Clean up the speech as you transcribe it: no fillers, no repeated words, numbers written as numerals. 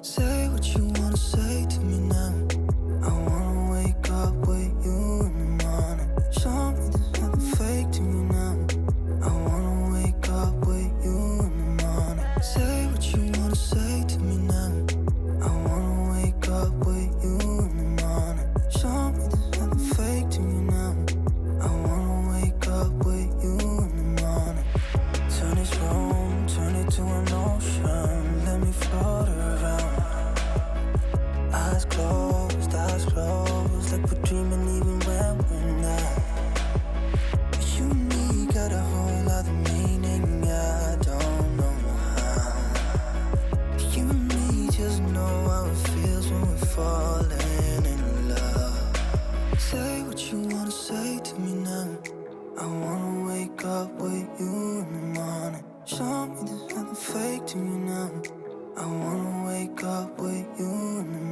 Say what you wanna say to me now. I wanna wake up with you in the morning. Show me there's nothing fake to me now. I wanna wake up with you in the morning. Say what you wanna say to me now. I wanna wake up with you in the morning. Show me there's nothing fake to me now. I wanna wake up with you in the morning. Turn this room, turn it to an ocean. Let me float around. Eyes closed, like we're dreaming even when we're not. You and me got a whole other meaning, I don't know how. You and me just know how it feels when we're falling in love. Say what you wanna say to me now. I wanna wake up with you in the morning. Show me there's nothing fake to me now. I wanna wake up with you in the morning.